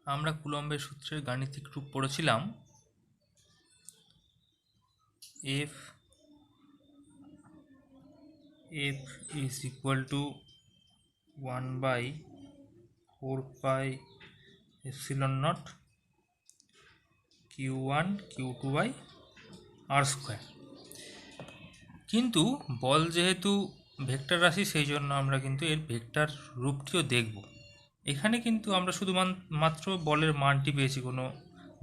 আমরা কুলম্বের সূত্রের গাণিতিক রূপ পড়েছিলাম F is equal two 1/4πε0 Q1 Q2/r²। কিন্তু বল যেহেতু ভেক্টর রাশি, সেই জন্য আমরা কিন্তু এর ভেক্টর রূপটিও দেখব। এখানে কিন্তু আমরা শুধুমাত্র বলের মানটি পেয়েছি, কোনো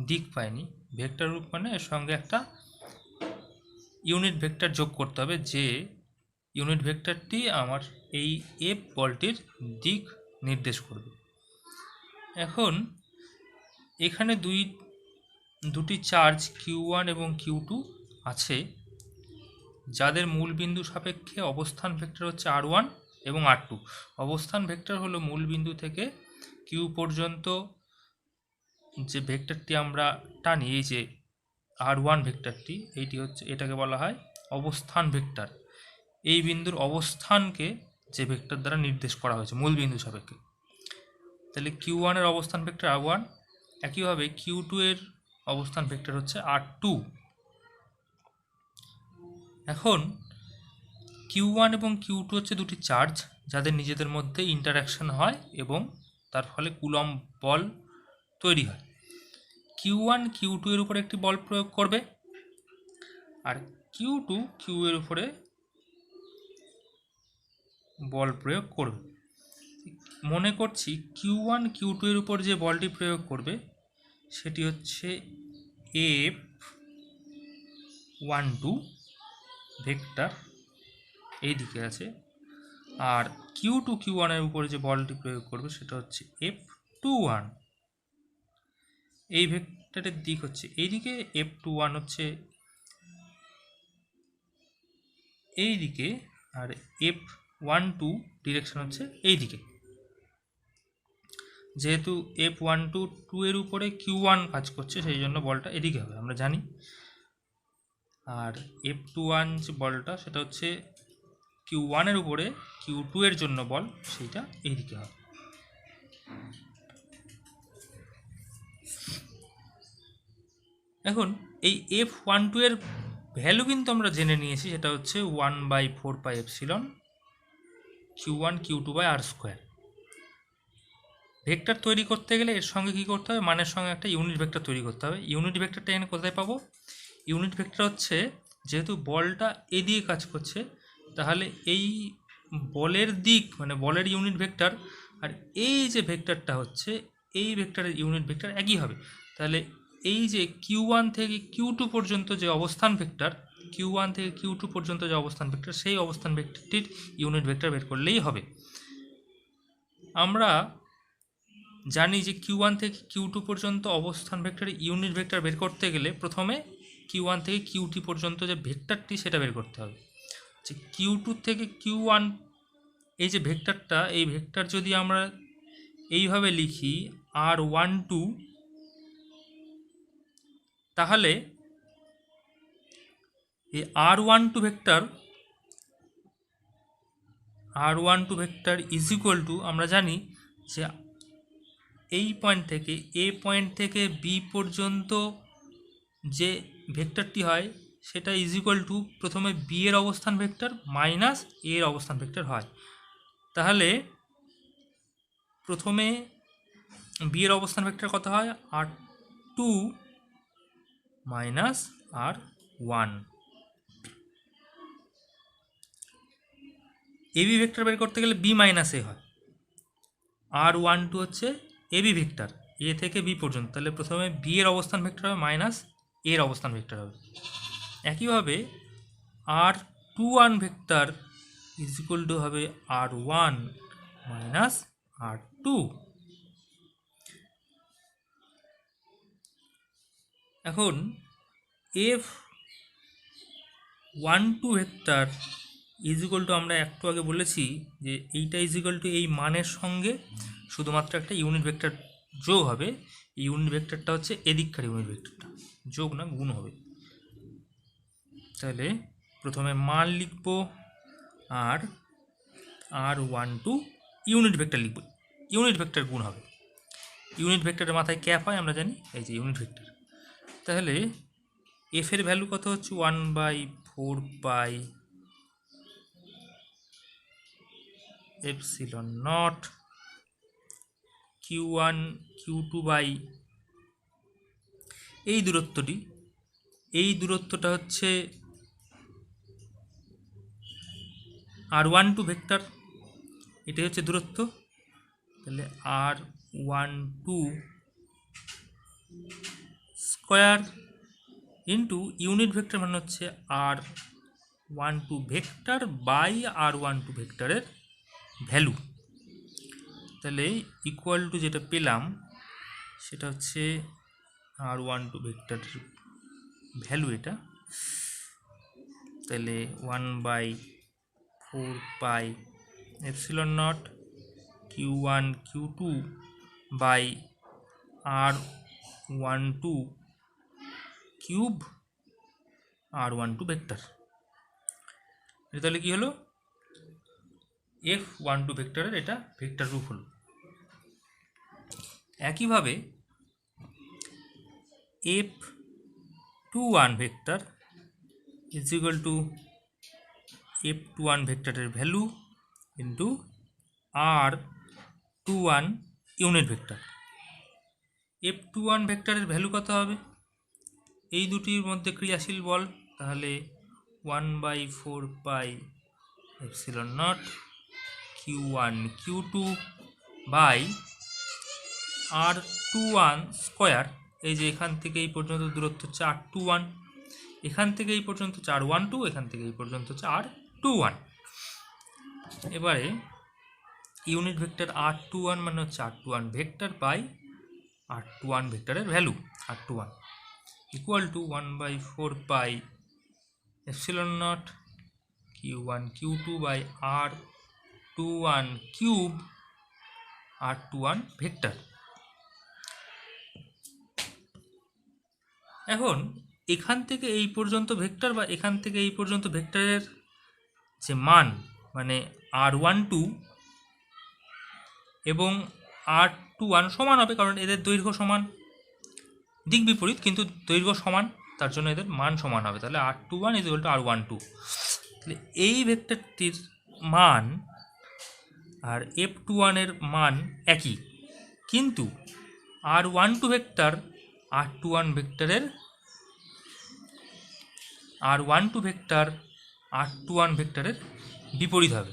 দিক পাইনি। ভেক্টর রূপ মানে এর সঙ্গে একটা ইউনিট ভেক্টর যোগ করতে হবে, যে ইউনিট ভেক্টরটি আমার এই এফ বলটির দিক নির্দেশ করবে। এখন এখানে দুটি চার্জ Q1 এবং Q2 আছে, যাদের মূল বিন্দু সাপেক্ষে অবস্থান ভেক্টর হচ্ছে R1 এবং R2। অবস্থান ভেক্টর হলো মূল বিন্দু থেকে Q পর্যন্ত যে ভেক্টরটি আমরা টানি, এই যে R1 ভেক্টরটি, এটাকে বলা হয় অবস্থান ভেক্টর। এই বিন্দুর অবস্থানকে যে ভেক্টর দ্বারা নির্দেশ করা হয়েছে মূল বিন্দু সাপেক্ষে। তাহলে Q1 এর অবস্থান ভেক্টর R1, একইভাবে Q2 এর অবস্থান ভেক্টর হচ্ছে R2। এখন Q1 এবং Q2 হচ্ছে দুটি চার্জ, যাদের নিজেদের মধ্যে ইন্টারঅ্যাকশন হয় এবং তার ফলে কুলম্ব বল তৈরি হয়। Q1 Q2 এর উপরে একটি বল প্রয়োগ করবে, আর Q2 Q এর উপরে বল প্রয়োগ করবে। মনে করছি Q1 Q2 এর উপর যে বলটি প্রয়োগ করবে সেটি হচ্ছে F12 ভেক্টর, এই দিকে আছে। আর Q2 Q1 এর উপরে যে বলটি প্রয়োগ করবে সেটা হচ্ছে F21। এই ভেক্টরের দিক হচ্ছে এইদিকে, F21 হচ্ছে এই দিকে, আর F12 ডিরেকশন হচ্ছে এই দিকে। যেহেতু F12 এর উপরে Q1 কাজ করছে, সেই জন্য বলটা এদিকে হবে, আমরা জানি। আর F21 যে বলটা, সেটা হচ্ছে Q1 এর উপরে Q2 এর জন্য বল, সেইটা এইদিকে হবে। এখন এই F12 এর ভ্যালু কিন্তু আমরা জেনে নিয়েছি, সেটা হচ্ছে 1/4πε Q1 Q2/r²। ভেক্টর তৈরি করতে গেলে এর সঙ্গে কী করতে হবে, মানের সঙ্গে একটা ইউনিট ভেক্টর তৈরি করতে হবে। ইউনিট ভেক্টরটা এখানে কোথায় পাবো? ইউনিট ভেক্টর হচ্ছে, যেহেতু বলটা এদিকে কাজ করছে, তাহলে এই বলের দিক মানে বলের ইউনিট ভেক্টর আর এই যে ভেক্টরটা হচ্ছে এই ভেক্টরের ইউনিট ভেক্টর একই হবে। তাহলে এই যে Q1 থেকে Q2 পর্যন্ত যে অবস্থান ভেক্টর, Q1 থেকে Q2 পর্যন্ত যে অবস্থান ভেক্টর, সেই অবস্থান ভেক্টরটির ইউনিট ভেক্টর বের করলেই হবে। আমরা জানি যে Q1 থেকে Q2 পর্যন্ত অবস্থান ভেক্টরের ইউনিট ভেক্টর বের করতে গেলে প্রথমে Q1 থেকে Q2 পর্যন্ত যে ভেক্টরটি সেটা বের করতে হবে। যে Q2 থেকে Q1 এই যে ভেক্টরটা, এই ভেক্টর যদি আমরা এইভাবে লিখি R12, তাহলে এই R12 vector is equal two, আমরা জানি যে এই পয়েন্ট থেকে এ পয়েন্ট থেকে বি পর্যন্ত যে ভেক্টরটি হয় সেটা ইজ ইকুয়াল টু প্রথমে বি এর অবস্থান ভেক্টর মাইনাস এ এর অবস্থান ভেক্টর হয়। তাহলে প্রথমে বি এর অবস্থান ভেক্টর কত হয়? R2 minus R1। AB vector বের করতে গেলে বি মাইনাস এ হয়। R12 হচ্ছে এবি ভেক্টর, এ থেকে বি পর্যন্ত, তাহলে প্রথমে বি এর অবস্থান ভেক্টর হবে মাইনাস এর অবস্থান ভেক্টর হবে। একইভাবে R21 vector is equal two হবে R1 মাইনাস R2। এখন F12 vector is equal two, আমরা একটু আগে বলেছি যে এইটা ইজ ইকুয়াল টু এই মানের সঙ্গে শুধুমাত্র একটা ইউনিট ভেক্টর যোগ হবে। এই ইউনিট ভেক্টরটা হচ্ছে এদিককার ইউনিট ভেক্টরটা, যোগ না গুণ হবে। তাহলে প্রথমে মান লিখব আর R12 ইউনিট ভেক্টর লিখব, ইউনিট ভেক্টর গুণ হবে। ইউনিট ভেক্টরের মাথায় ক্যাপ হয় আমরা জানি, এই যে ইউনিট ভেক্টর। তাহলে এফ এর ভ্যালু কত হচ্ছে 1/4 epsilon not Q1 Q2 by এই দূরত্বটি, এই দূরত্বটা হচ্ছে R12 ভেক্টর, এটাই হচ্ছে দূরত্ব। তাহলে R12 square into unit vector মানে হচ্ছে R12 ভেক্টর বাই R12 ভেক্টরের ভ্যালু। তাহলে ইকুয়াল টু যেটা পেলাম সেটা হচ্ছে R12 ভেক্টরের ভ্যালু এটা। তাহলে 1/4 epsilon not Q1 Q2 by R12 cube R12 vector. এটা তাহলে কি হলো, F12 ভেক্টরের এটা ভেক্টর রূপ হলো। একইভাবে F21 vector is equal two F21 ভেক্টরের value into R21 unit vector. F21 ভেক্টরের ভ্যালু কত হবে, এই দুটির মধ্যে ক্রিয়াশীল বল, তাহলে 1/4 epsilon not Q1 Q2 by R21 square. এই যে এখান থেকে এই পর্যন্ত দূরত্ব হচ্ছে R21, এখান থেকে এই পর্যন্ত হচ্ছে R12, এখান থেকে এই পর্যন্ত হচ্ছে R21। এবারে ইউনিট ভেক্টর R21 মানে হচ্ছে R21 ভেক্টর বাই R21 ভেক্টরের value R21 equal to 1/4 epsilon not Q1 Q2 by R21 cube R21 vector. এখন এখান থেকে এই পর্যন্ত ভেক্টর বা এখান থেকে এই পর্যন্ত ভেক্টরের যে মান, মানে R12 এবং R21 সমান হবে, কারণ এদের দৈর্ঘ্য সমান, দিক বিপরীত কিন্তু দৈর্ঘ্য সমান, তার জন্য এদের মান সমান হবে। তাহলে R21 is equal two R12। তাহলে এই ভেক্টরটির মান আর F21 এর মান একই, কিন্তু R12 ভেক্টর R21 ভেক্টরের R21 ভেক্টরের বিপরীত হবে।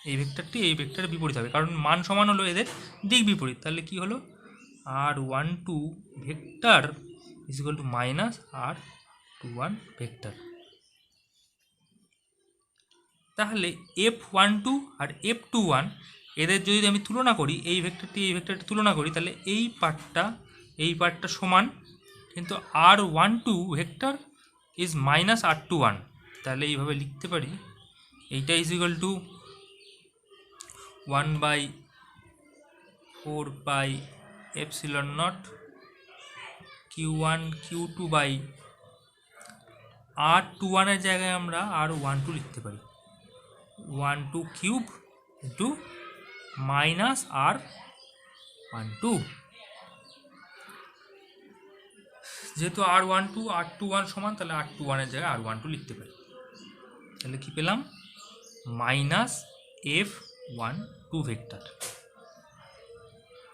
এই ভেক্টরটি এই ভেক্টরের বিপরীত হবে, কারণ মান সমান হলো, এদের দিক বিপরীত। তাহলে কি হলো, R12 vector is equal two minus R21 vector. তাহলে F12 আর F21 এদের যদি আমি তুলনা করি, এই ভেক্টরটি এই ভেক্টরটি তুলনা করি, তাহলে এই পার্টটা সমান, কিন্তু R12 vector is minus R21। তাহলে এইভাবে লিখতে পারি, এইটা is equal to 1/4 epsilon not Q1 Q2 by R21 এর জায়গায় আমরা R12 লিখতে পারি 12 কিউব ইন্টু মাইনাস R12। যেহেতু R12 R21 সমান, তাহলে R21 এর জায়গায় R12 লিখতে পারি। তাহলে কি পেলাম, মাইনাস F12 ভেক্টর।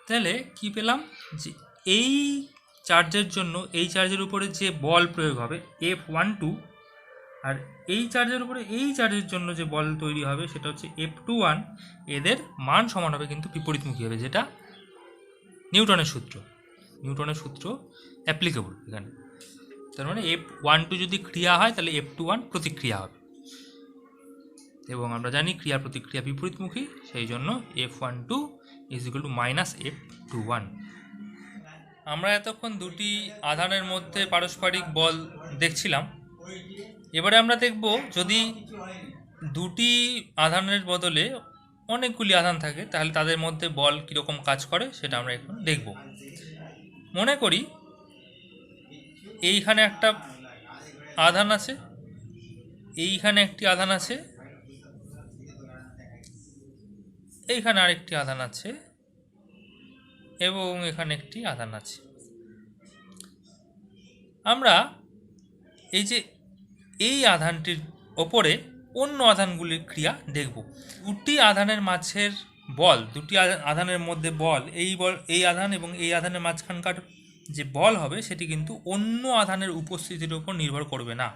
তাহলে কি পেলাম, যে এই চার্জের জন্য এই চার্জের উপরে যে বল প্রয়োগ হবে F12, আর এই চার্জের উপরে এই চার্জের জন্য যে বল তৈরি হবে সেটা হচ্ছে F21, এদের মান সমান হবে কিন্তু বিপরীতমুখী হবে, যেটা নিউটনের সূত্র অ্যাপ্লিকেবল এখানে। তার মানে F12 যদি ক্রিয়া হয় তাহলে F21 প্রতিক্রিয়া হবে, এবং আমরা জানি ক্রিয়া প্রতিক্রিয়া বিপরীতমুখী, সেই জন্য F12 is equal two minus F21। আমরা এতক্ষণ দুটি আধানের মধ্যে পারস্পরিক বল দেখছিলাম। এবারে আমরা দেখব, যদি দুটি আধানের বদলে অনেকগুলি আধান থাকে তাহলে তাদের মধ্যে বল কীরকম কাজ করে সেটা আমরা এখন দেখব। মনে করি এইখানে একটা আধান আছে, এইখানে একটি আধান আছে, এইখানে আরেকটি আধান আছে, এবং এখানে একটি আধান আছে। আমরা এই যে এই আধানটির ওপরে অন্য আধানগুলির ক্রিয়া দেখব। দুটি আধানের মাঝের বল, দুটি আধানের মধ্যে বল, এই আধান এবং এই আধানের মাঝখানকার যে বল হবে সেটি কিন্তু অন্য আধানের উপস্থিতির উপর নির্ভর করবে না।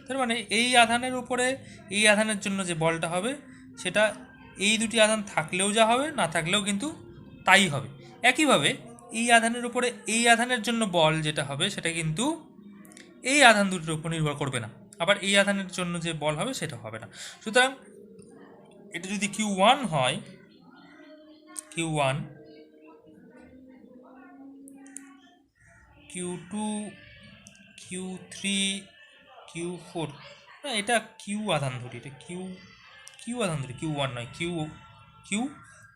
তার মানে এই আধানের উপরে এই আধানের জন্য যে বলটা হবে সেটা এই দুটি আধান থাকলেও যা হবে, না থাকলেও কিন্তু তাই হবে। একইভাবে এই আধানের উপরে এই আধানের জন্য বল যেটা হবে সেটা কিন্তু এই আধান দুটির উপর নির্ভর করবে না, আবার এই আধানের জন্য যে বল হবে সেটা হবে না। সুতরাং এটা যদি Q1 হয়, Q1, Q2, Q3, Q4, না এটা কিউ আধান ধরি, এটা কিউ আধান ধরি, Q1 নয়, কিউ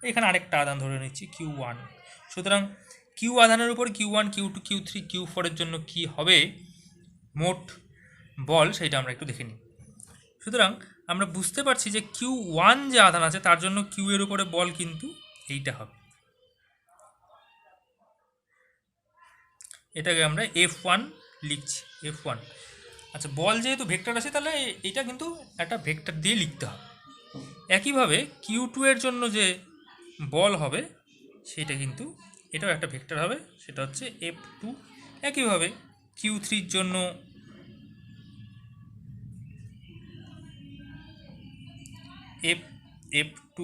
এখানে আরেকটা আধান ধরে নিচ্ছি Q1। সুতরাং কিউ আধানের উপর Q1, Q2, Q3, Q4 এর জন্য কি হবে মোট বল সেটা আমরা একটু দেখে নিই। সুতরাং আমরা বুঝতে পারছি যে Q1 যে আধান আছে তার জন্য কিউ এর উপরে বল কিন্তু এইটা হবে, এটাকে আমরা F1 লিখছি, F1। আচ্ছা, বল যেহেতু ভেক্টর আছে তাহলে এটা কিন্তু একটা ভেক্টর দিয়ে লিখতে হবে। একইভাবে Q2 এর জন্য যে বল হবে সেটা কিন্তু এটাও একটা ভেক্টর হবে, সেটা হচ্ছে F2। একইভাবে Q3 এর জন্য F2,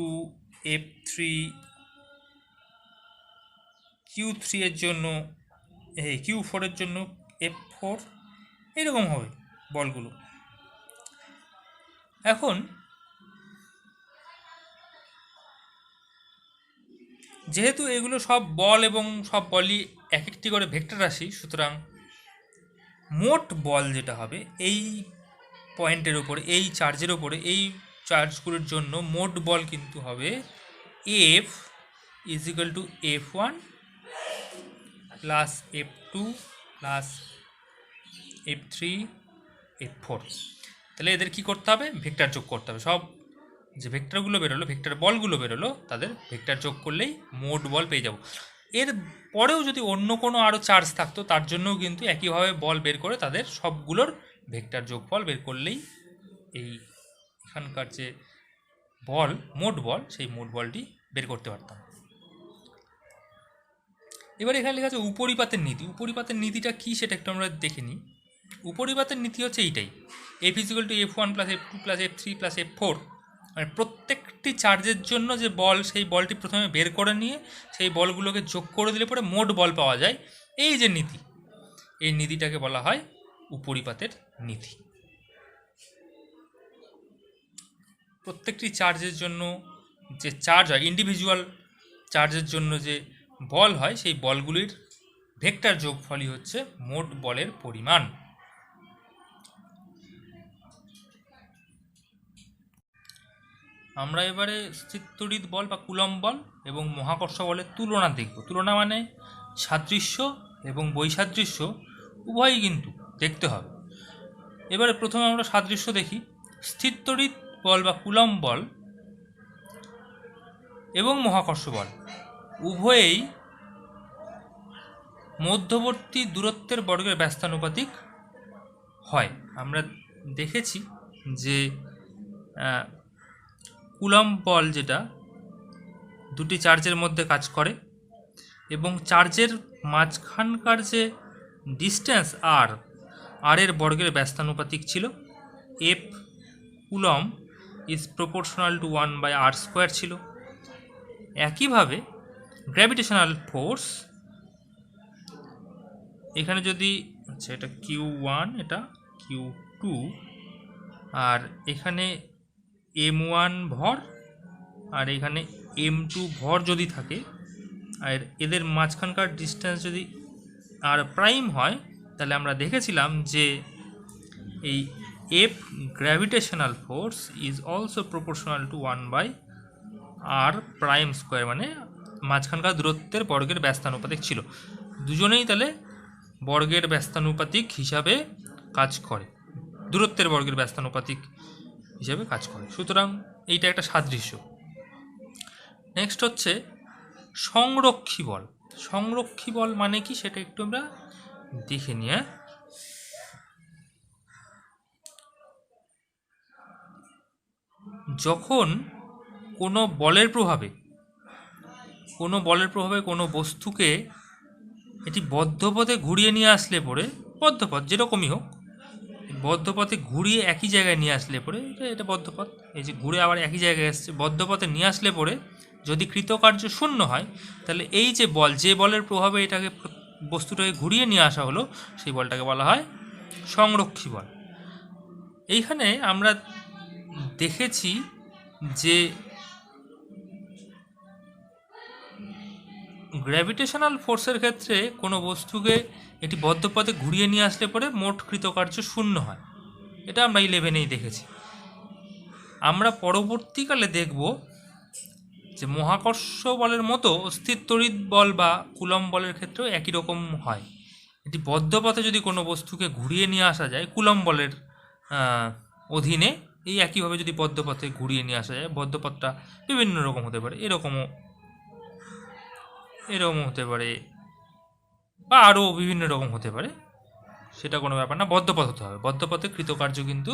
F3, Q3 এর জন্য Q4 এর জন্য F4, এরকম হবে বলগুলো। এখন যেহেতু এগুলো সব বল এবং সব বলই এক একটি করে ভেক্টর রাশি, সুতরাং মোট বল যেটা হবে এই পয়েন্টের ওপরে, এই চার্জের ওপরে, এই চার্জগুলোর জন্য মোট বল কিন্তু হবে F equal to F1 plus F2 plus F3 F4। তাহলে এদের কি করতে হবে? ভেক্টর যোগ করতে হবে। সব যে ভেক্টরগুলো বেরোলো, ভেক্টর বলগুলো বেরোলো, তাদের ভেক্টর যোগ করলেই মোট বল পেয়ে যাব। এর পরেও যদি অন্য কোনো আরও চার্জ থাকতো তার জন্যও কিন্তু একইভাবে বল বের করে তাদের সবগুলোর ভেক্টর যোগফল বের করলেই এই এখানকার যে বল, মোট বল, সেই মোট বলটি বের করতে পারতাম। এবার এখানে লেখা আছে উপরিপাতের নীতি। উপরিপাতের নীতিটা কী সেটা একটু আমরা দেখে নিই। উপরিপাতের নীতি হচ্ছে এইটাই, F equal to F1 plus F2 plus F3 plus F4। মানে প্রত্যেকটি চার্জের জন্য যে বল, সেই বলটি প্রথমে বের করে নিয়ে সেই বলগুলোকে যোগ করে দিলে পরে মোট বল পাওয়া যায়। এই যে নীতি, এই নীতিটাকে বলা হয় উপরিপাতের নীতি। প্রত্যেকটি চার্জের জন্য যে চার্জ হয়, ইন্ডিভিজুয়াল চার্জের জন্য যে বল হয়, সেই বলগুলির ভেক্টর যোগফলই হচ্ছে মোট বলের পরিমাণ। আমরা এবারে স্থিরতড়িৎ বল বা কুলম্ব বল এবং মহাকর্ষ বলের তুলনা দেখব। তুলনা মানে সাদৃশ্য এবং বৈসাদৃশ্য উভয়ই কিন্তু দেখতে হবে। এবারে প্রথমে আমরা সাদৃশ্য দেখি। স্থিরতড়িৎ বল বা কুলম্ব বল এবং মহাকর্ষ বল উভয়েই মধ্যবর্তী দূরত্বের বর্গের ব্যস্তানুপাতিক হয়। আমরা দেখেছি যে কুলম্ব বল যেটা দুটি চার্জের মধ্যে কাজ করে এবং চার্জের মাঝখানকার যে ডিস্টেন্স আর এর বর্গের ব্যস্তানুপাতিক ছিল। F coulomb is proportional to 1/r² ছিল। একইভাবে গ্র্যাভিটেশনাল ফোর্স, এখানে যদি আচ্ছা এটা Q1, এটা Q2, আর এখানে M1 ভর আর এখানে M2 ভর যদি থাকে, আর এদের মাঝখানকার ডিস্টেন্স যদি r' হয়, তাহলে আমরা দেখেছিলাম যে এই F gravitational force is also proportional to 1/r², মানে মাঝখানকার দূরত্বের বর্গের ব্যস্তানুপাতিক ছিল। দুজনেই তাহলে বর্গের ব্যস্তানুপাতিক হিসাবে কাজ করে, দূরত্বের বর্গের ব্যস্তানুপাতিক হিসাবে কাজ করে। সুতরাং এইটা একটা সাদৃশ্য। নেক্সট হচ্ছে সংরক্ষী বল। সংরক্ষী বল মানে কি সেটা একটু আমরা দেখে নিই। যখন কোনো বলের প্রভাবে কোনো বস্তুকে এটি বদ্ধপথে ঘুরিয়ে নিয়ে আসলে পরে, বদ্ধপথ যেরকমই হোক, বদ্ধপথে ঘুরিয়ে একই জায়গায় নিয়ে আসলে পরে, এটা বদ্ধপথ, এই যে ঘুরে আবার একই জায়গায় আসছে, বদ্ধপথে নিয়ে আসলে পরে যদি কৃতকার্য শূন্য হয়, তাহলে এই যে বলের প্রভাবে এটাকে বস্তুটাকে ঘুরিয়ে নিয়ে আসা হলো, সেই বলটাকে বলা হয় সংরক্ষী বল। এইখানে আমরা দেখেছি যে গ্র্যাভিটেশনাল ফোর্সের ক্ষেত্রে কোনো বস্তুকে এটি বদ্ধপথে ঘুরিয়ে নিয়ে আসলে পরে মোট কৃতকার্য শূন্য হয়। এটা আমরা 11-এই দেখেছি। আমরা পরবর্তীকালে দেখব যে মহাকর্ষ বলের মতো স্থির তড়িৎ বল বা কুলম্ব বলের ক্ষেত্রেও একই রকম হয়। এটি বদ্ধপথে যদি কোনো বস্তুকে ঘুরিয়ে নিয়ে আসা যায় কুলম্ব বলের অধীনে, এই একইভাবে যদি বদ্ধপথে ঘুরিয়ে নিয়ে আসা যায়, বদ্ধপথটা বিভিন্ন রকম হতে পারে, এরকম হতে পারে, বা আরও বিভিন্ন রকম হতে পারে, সেটা কোনো ব্যাপার না, বদ্ধপথ হতে হবে। বদ্ধপথে কৃতকার্য কিন্তু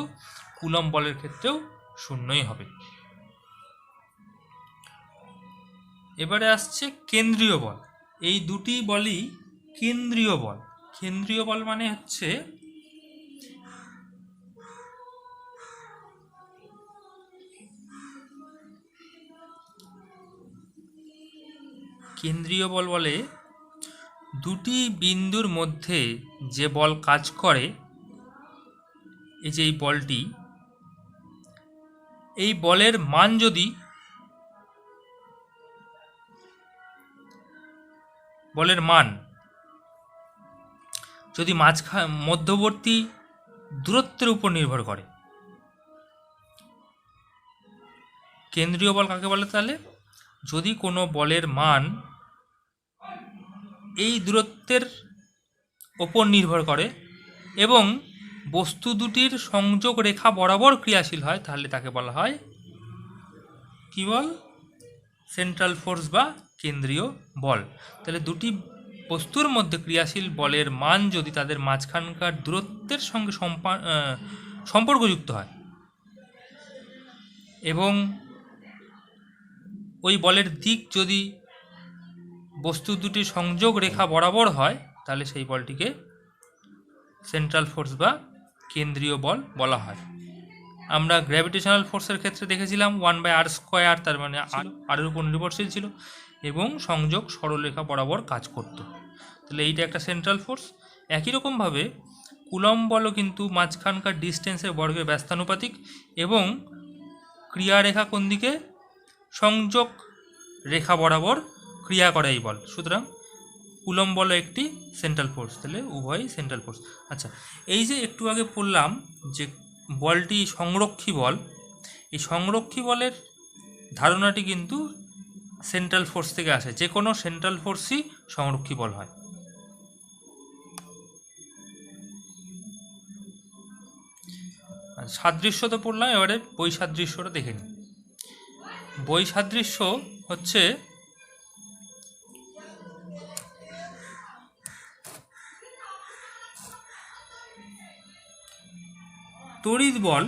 কুলম্ব বলের ক্ষেত্রেও শূন্যই হবে। এবারে আসছে কেন্দ্রীয় বল। এই দুটি বলই কেন্দ্রীয় বল। কেন্দ্রীয় বল মানে হচ্ছে কেন্দ্রীয় বল বলে দুটি বিন্দুর মধ্যে যে বল কাজ করে, এই যে এই বলটি, এই বলের মান যদি মধ্যবর্তী দূরত্বের উপর নির্ভর করে। কেন্দ্রীয় বল কাকে বলে? তাহলে যদি কোনো বলের মান এই দূরত্বের ওপর নির্ভর করে এবং বস্তু দুটির সংযোগ রেখা বরাবর ক্রিয়াশীল হয়, তাহলে তাকে বলা হয় কি বল? সেন্ট্রাল ফোর্স বা কেন্দ্রীয় বল। তাহলে দুটি বস্তুর মধ্যে ক্রিয়াশীল বলের মান যদি তাদের মাঝখানকার দূরত্বের সঙ্গে সম্পর্কযুক্ত হয় এবং ওই বলের দিক যদি বস্তু দুটির সংযোগ রেখা বরাবর হয়, তাহলে সেই বলটিকে সেন্ট্রাল ফোর্স বা কেন্দ্রীয় বল বলা হয়। আমরা গ্র্যাভিটেশনাল ফোর্সের ক্ষেত্রে দেখেছিলাম 1/r², তার মানে আরের উপর নির্ভরশীল ছিল এবং সংযোগ সরলরেখা বরাবর কাজ করত। তাহলে এইটা একটা সেন্ট্রাল ফোর্স। একই রকমভাবে কুলম্ব বলও কিন্তু মাঝখানকার ডিস্টেন্সের বর্গের ব্যস্তানুপাতিক এবং ক্রিয়ারেখা কোন দিকে? সংযোগ রেখা বরাবর ক্রিয়া করে এই বল। সুতরাং কুলম্ব বলও একটি সেন্ট্রাল ফোর্স। তাহলে উভয়ই সেন্ট্রাল ফোর্স। আচ্ছা, এই যে একটু আগে পড়লাম যে বলটি সংরক্ষী বল, এই সংরক্ষী বলের ধারণাটি কিন্তু সেন্ট্রাল ফোর্স থেকে আসে। যে কোনো সেন্ট্রাল ফোর্সই সংরক্ষী বল হয়। সাদৃশ্য তো পড়লাম, এবারে বৈসাদৃশ্যটা দেখে নিই। বৈসাদৃশ্য হচ্ছে তড়িৎ বল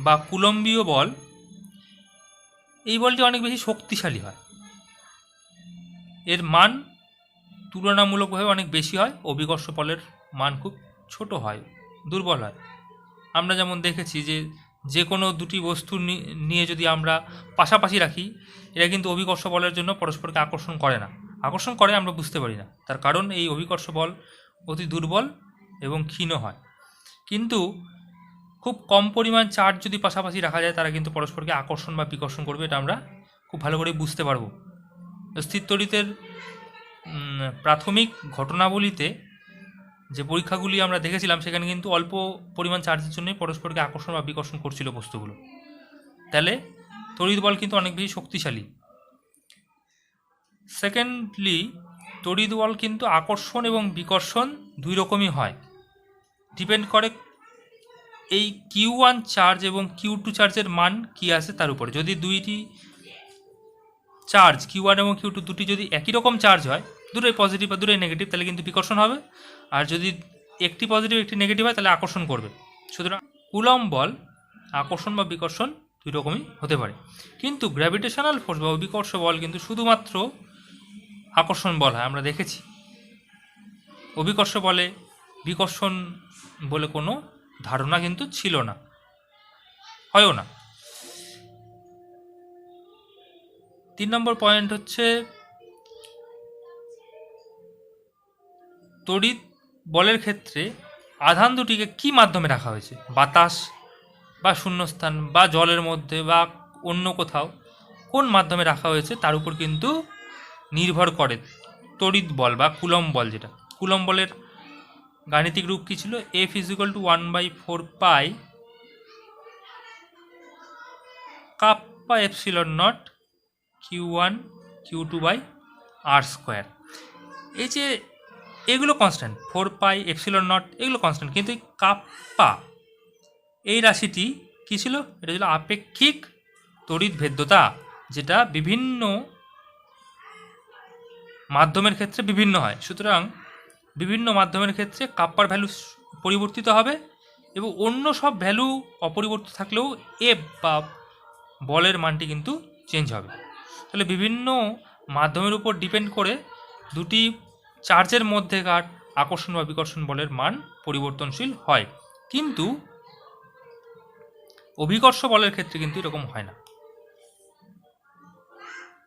বা কুলম্বীয় বল। এই বলটি অনেক বেশি শক্তিশালী হয়, এর মান তুলনামূলকভাবে অনেক বেশি হয়। অভিকর্ষ বলের মান খুব ছোট হয়, দুর্বল হয়। আমরা যেমন দেখেছি যে কোনো দুটি বস্তু নিয়ে যদি আমরা পাশাপাশি রাখি, এরা কিন্তু অভিকর্ষ বলের জন্য পরস্পরকে আকর্ষণ করে না। আকর্ষণ করে আমরা বুঝতে পারি না, তার কারণ এই অভিকর্ষ বল অতি দুর্বল এবং ক্ষীণ হয়। কিন্তু খুব কম পরিমাণ চার্জ যদি পাশাপাশি রাখা যায়, তারা কিন্তু পরস্পরকে আকর্ষণ বা বিকর্ষণ করবে। এটা আমরা খুব ভালো করে বুঝতে পারবো। স্থির তড়িতের প্রাথমিক ঘটনাবলিতে যে পরীক্ষাগুলি আমরা দেখেছিলাম, সেখানে কিন্তু অল্প পরিমাণ চার্জের জন্যই পরস্পরকে আকর্ষণ বা বিকর্ষণ করছিল বস্তুগুলো। তাহলে তড়িৎ বল কিন্তু অনেক বেশি শক্তিশালী। সেকেন্ডলি, তড়িৎ বল কিন্তু আকর্ষণ এবং বিকর্ষণ দুই রকমই হয়, ডিপেন্ড করে এই Q1 চার্জ এবং Q2 চার্জের মান কী আছে তার উপরে। যদি দুইটি চার্জ Q1 এবং Q2 দুটি যদি একই রকম চার্জ হয়, দুটোই পজিটিভ বা দুটোই নেগেটিভ, তাহলে কিন্তু বিকর্ষণ হবে। আর যদি একটি পজিটিভ একটি নেগেটিভ হয় তাহলে আকর্ষণ করবে। সুতরাং কুলম্ব বল আকর্ষণ বা বিকর্ষণ দুই রকমই হতে পারে। কিন্তু গ্র্যাভিটেশনাল ফোর্স বা অভিকর্ষ বল কিন্তু শুধুমাত্র আকর্ষণ বল হয়, আমরা দেখেছি। অভিকর্ষ বলে বিকর্ষণ বলে কোনো ধারণা কিন্তু ছিল না, হয়ও না। 3 নম্বর পয়েন্ট হচ্ছে তড়িৎ বলের ক্ষেত্রে আধান দুটিকে কি মাধ্যমে রাখা হয়েছে, বাতাস বা শূন্যস্থান বা জলের মধ্যে বা অন্য কোথাও কোন মাধ্যমে রাখা হয়েছে তার উপর কিন্তু নির্ভর করে তড়িৎ বল বা কুলম্ব বল। যেটা কুলম্ব বলের গাণিতিক রূপ কী ছিল, F = 1/4 kappa epsilon not Q1 Q2/r²। এই যে এগুলো কনস্ট্যান্ট, 4π এপসিলন নট এগুলো কনস্ট্যান্ট, কিন্তু এই কাপ্পা এই রাশিটি কী ছিল, এটা ছিল আপেক্ষিক তড়িৎ ভেদ্যতা, যেটা বিভিন্ন মাধ্যমের ক্ষেত্রে বিভিন্ন হয়। সুতরাং বিভিন্ন মাধ্যমের ক্ষেত্রে কাপ্পার ভ্যালু পরিবর্তিত হবে এবং অন্য সব ভ্যালু অপরিবর্তিত থাকলেও এফ বা বলের মানটি কিন্তু চেঞ্জ হবে। তাহলে বিভিন্ন মাধ্যমের উপর ডিপেন্ড করে দুটি চার্জের মধ্যেকার আকর্ষণ বা বিকর্ষণ বলের মান পরিবর্তনশীল হয়, কিন্তু অভিকর্ষ বলের ক্ষেত্রে কিন্তু এরকম হয় না।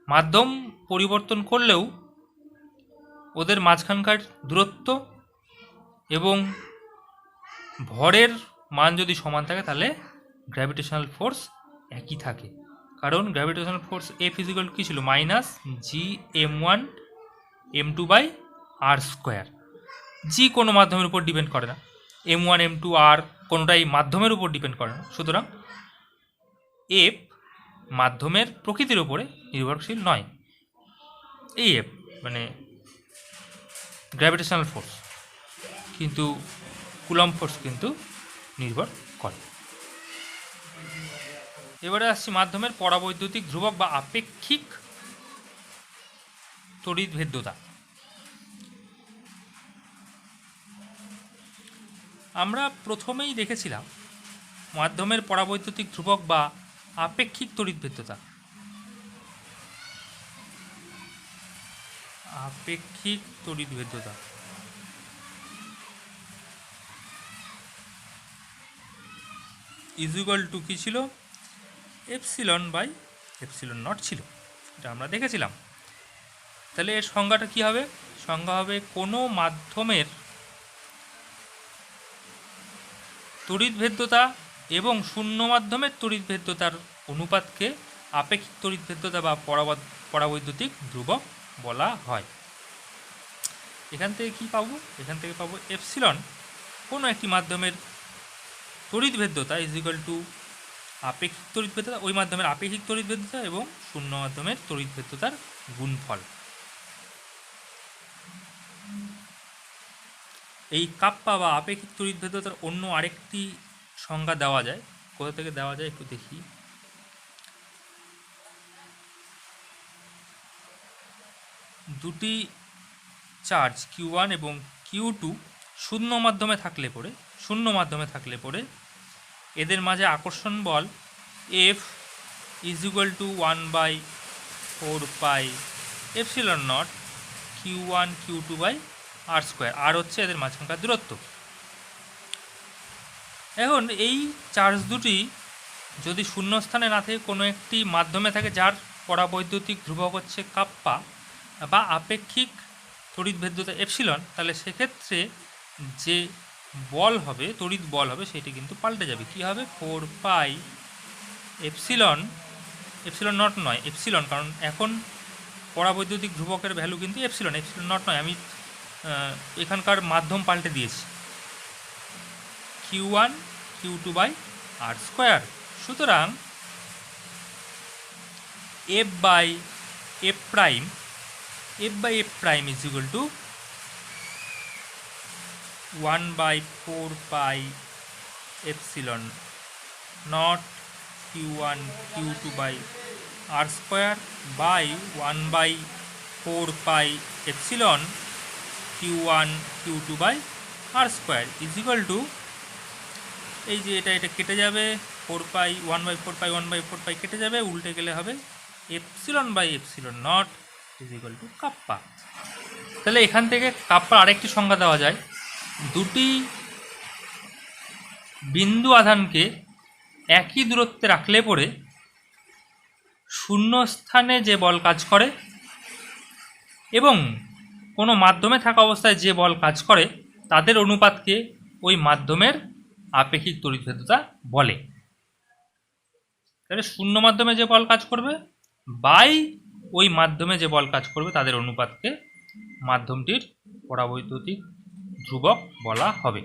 মাধ্যম পরিবর্তন করলেও ওদের মাঝখানকার দূরত্ব এবং ভরের মান যদি সমান থাকে তাহলে গ্র্যাভিটেশনাল ফোর্স একই থাকে। কারণ গ্র্যাভিটেশনাল ফোর্স F = কী ছিল, -Gm1m2/r²। জি কোনো মাধ্যমের উপর ডিপেন্ড করে না, M1 M2 R কোনোটাই মাধ্যমের উপর ডিপেন্ড করে না। সুতরাং এফ মাধ্যমের প্রকৃতির উপরে নির্ভরশীল নয়। এই এফ মানে গ্র্যাভিটেশনাল ফোর্স, কিন্তু কুলম্ব ফোর্স কিন্তু নির্ভর করে। এবারে আসছি মাধ্যমের পরাবৈদ্যুতিক ধ্রুবক বা আপেক্ষিক তড়িৎ ভেদ্যতা। আমরা প্রথমেই দেখেছিলাম মাধ্যমের পরাবৈদ্যুতিক ধ্রুবক বা আপেক্ষিক তড়িৎ ভেদ্যতা। আপেক্ষিক তড়িৎ ভেদ্যতা = কী ছিল, ε/ε0 ছিল, এটা আমরা দেখেছিলাম। তাহলে এর সংজ্ঞাটা কী হবে, সংজ্ঞা হবে কোনো মাধ্যমের তড়িৎ ভেদ্যতা এবং শূন্য মাধ্যমের তড়িৎ ভেদ্যতার অনুপাতকে আপেক্ষিক তড়িৎ ভেদ্যতা বা পরাবৈদ্যুতিক ধ্রুবক বলা হয়। এখান থেকে কি পাবো, এখান থেকে পাবো এপসিলন কোনো একটি মাধ্যমের তড়িৎ ভেদ্যতা = আপেক্ষিক তড়িৎ ভেদ্যতা, ওই মাধ্যমের আপেক্ষিক তড়িৎ ভেদ্যতা এবং শূন্য মাধ্যমের তড়িৎ ভেদ্যতার গুণফল। এই কাপ্পা বা আপেক্ষিক তড়িৎ ভেদ্যতার অন্য আরেকটি সংজ্ঞা দেওয়া যায়, কোথা থেকে দেওয়া যায় একটু দেখি। দুটি চার্জ Q1 এবং Q2 শূন্য মাধ্যমে থাকলে পরে এদের মাঝে আকর্ষণ বল F = 1/4 epsilon not Q1 Q2/r²। আর হচ্ছে এদের মাঝখানকার দূরত্ব। এখন এই চার্জ দুটি যদি শূন্যস্থানে না থেকে কোনো একটি মাধ্যমে থাকে যার পরাবৈদ্যুতিক ধ্রুবক হচ্ছে কাপ্পা বা আপেক্ষিক তড়িৎ ভেদ্যতা এপসিলন, তাহলে সেক্ষেত্রে যে বল হবে, তড়িৎ বল হবে, সেটি কিন্তু পাল্টে যাবে। কী হবে, 4π এপসিলন নট নয় এপসিলন, কারণ এখন পরাবৈদ্যুতিক ধ্রুবকের ভ্যালু কিন্তু এপসিলন নট নয়, আমি এখানকার মাধ্যম পাল্টে দিয়েছি, Q1 Q2/r²। সুতরাং F/f prime = 1/4 epsilon not Q1 Q2/r² by 1/4 4 pi epsilon Q1 Q2 by r square is equal to, এই যে এটা কেটে যাবে, 4 পাই 1/4 পাই কেটে যাবে, উল্টে গেলে হবে epsilon by epsilon not is equal to kappa. তাহলে এখান থেকে কাপ্পার আরেকটি সংজ্ঞা দেওয়া যায়, দুটি বিন্দু আধানকে একই দূরত্বে রাখলে পরে শূন্য স্থানে যে বল কাজ করে এবং কোনো মাধ্যমে থাকা অবস্থায় যে বল কাজ করে তাদের অনুপাতকে ওই মাধ্যমের আপেক্ষিক তড়িৎভেদ্যতা বলে। তাহলে শূন্য মাধ্যমে যে বল কাজ করবে বাই ওই মাধ্যমে যে বল কাজ করবে তাদের অনুপাতকে মাধ্যমটির পরাবৈদ্যুতিক ধ্রুবক বলা হবে।